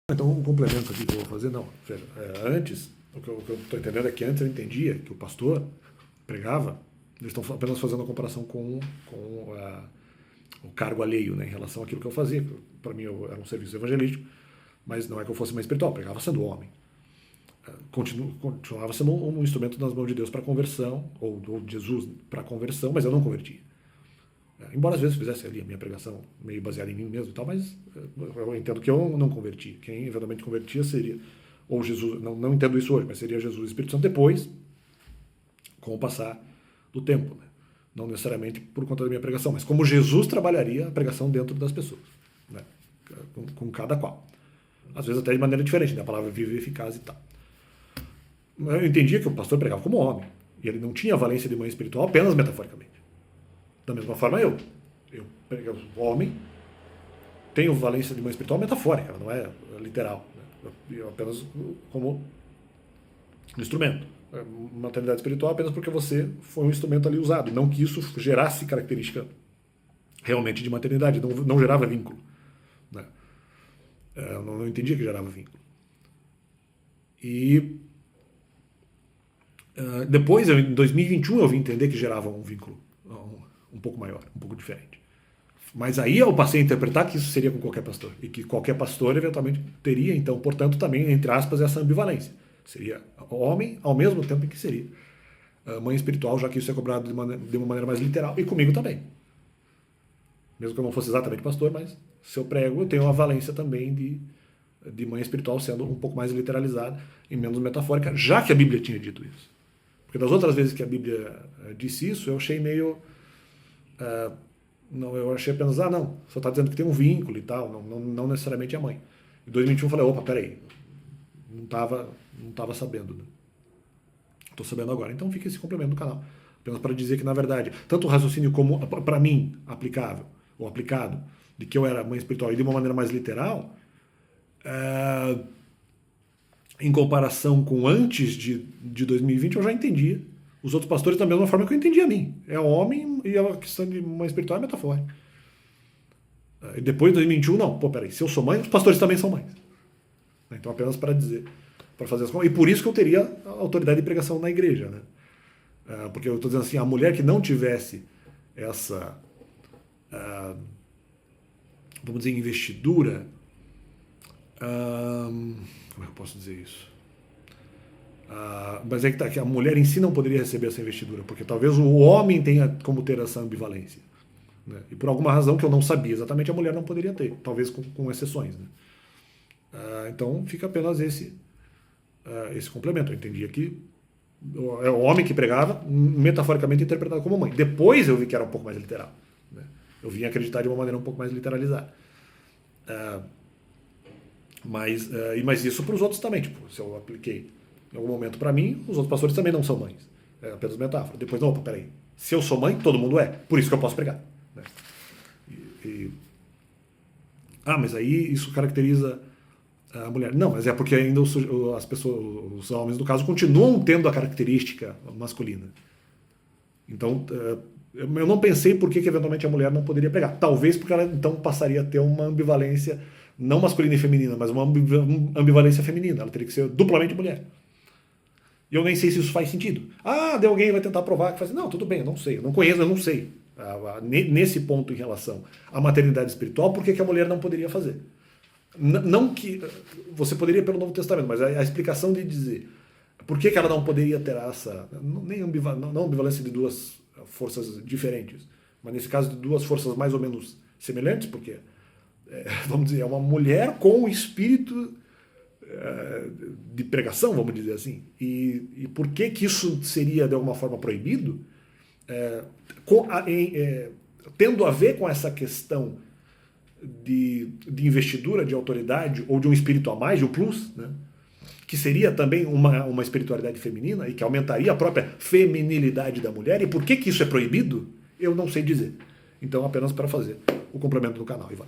Então, o complemento aqui que eu vou fazer, não. Antes, o que eu estou entendendo é que antes eu entendia que o pastor pregava, eles estão apenas fazendo a comparação com o cargo alheio, né, em relação àquilo que eu fazia. Para mim, era um serviço evangelístico, mas não é que eu fosse mais espiritual, pregava sendo homem. Continuava sendo um instrumento nas mãos de Deus para conversão, ou de Jesus para conversão, mas eu não convertia. Embora às vezes fizesse ali a minha pregação meio baseada em mim mesmo e tal, mas eu entendo que eu não converti. Quem eventualmente convertia seria, ou Jesus, não entendo isso hoje, mas seria Jesus e o Espírito Santo depois, com o passar do tempo. Né? Não necessariamente por conta da minha pregação, mas como Jesus trabalharia a pregação dentro das pessoas, né? com cada qual. Às vezes até de maneira diferente, né? A palavra viva e eficaz e tal. Eu entendia que o pastor pregava como homem, e ele não tinha valência de mãe espiritual apenas metaforicamente. Da mesma forma eu pregava homem, tenho valência de mãe espiritual metafórica, ela não é literal, né? Eu apenas como instrumento. Maternidade espiritual apenas porque você foi um instrumento ali usado, não que isso gerasse característica realmente de maternidade, não gerava vínculo. Né? Eu não entendia que gerava vínculo. E depois, em 2021, eu vim entender que gerava um vínculo um pouco maior, um pouco diferente. Mas aí eu passei a interpretar que isso seria com qualquer pastor. E que qualquer pastor, eventualmente, teria, então, portanto, também, entre aspas, essa ambivalência. Seria homem, ao mesmo tempo em que seria mãe espiritual, já que isso é cobrado de uma maneira mais literal. E comigo também. Mesmo que eu não fosse exatamente pastor, mas se eu prego, eu tenho uma valência também de mãe espiritual sendo um pouco mais literalizada e menos metafórica, já que a Bíblia tinha dito isso. Porque das outras vezes que a Bíblia disse isso, eu achei meio... não, eu achei apenas, não, só está dizendo que tem um vínculo e tal, não necessariamente a mãe. Em 2021 eu falei, opa, peraí, não estava sabendo. Né? Estou sabendo agora. Então fica esse complemento do canal. Apenas para dizer que, na verdade, tanto o raciocínio como, para mim, aplicável, ou aplicado, de que eu era mãe espiritual e de uma maneira mais literal, em comparação com antes de 2020, eu já entendia os outros pastores da mesma forma que eu entendia a mim. É homem e a questão de mãe espiritual é metafórica. E depois de 2021, não. Pô, peraí, se eu sou mãe, os pastores também são mães. Então, apenas para dizer, para fazer as contas. E por isso que eu teria a autoridade de pregação na igreja. Né? Porque eu estou dizendo assim, a mulher que não tivesse essa, vamos dizer, investidura, como é que eu posso dizer isso? Mas é que a mulher em si não poderia receber essa investidura, porque talvez o homem tenha como ter essa ambivalência. Né? E por alguma razão que eu não sabia exatamente, a mulher não poderia ter, talvez com exceções. Né? Então fica apenas esse complemento. Eu entendia que é o homem que pregava, metaforicamente interpretado como mãe. Depois eu vi que era um pouco mais literal. Né? Eu vim acreditar de uma maneira um pouco mais literalizada. Mas isso para os outros também. Tipo, se eu apliquei em algum momento para mim, os outros pastores também não são mães. É apenas metáfora. Depois, não, opa, peraí. Se eu sou mãe, todo mundo é. Por isso que eu posso pregar. Né? Mas aí isso caracteriza a mulher. Não, mas é porque ainda as pessoas, os homens, no caso, continuam tendo a característica masculina. Então, eu não pensei por que eventualmente a mulher não poderia pregar. Talvez porque ela então passaria a ter uma ambivalência, não masculina e feminina, mas uma ambivalência feminina. Ela teria que ser duplamente mulher. E eu nem sei se isso faz sentido. De alguém vai tentar provar que faz. Não, tudo bem, eu não sei. Eu não conheço, eu não sei. Nesse ponto em relação à maternidade espiritual, por que a mulher não poderia fazer? Não que você poderia pelo Novo Testamento, mas a explicação de dizer por que ela não poderia ter essa, não ambivalência de duas forças diferentes, mas nesse caso de duas forças mais ou menos semelhantes, porque, vamos dizer, é uma mulher com o espírito de pregação, vamos dizer assim. E por que isso seria de alguma forma proibido? Tendo a ver com essa questão de investidura, de autoridade, ou de um espírito a mais, de um plus, né? Que seria também uma espiritualidade feminina e que aumentaria a própria feminilidade da mulher. E por que isso é proibido? Eu não sei dizer. Então, apenas para fazer o complemento do canal. Ivan.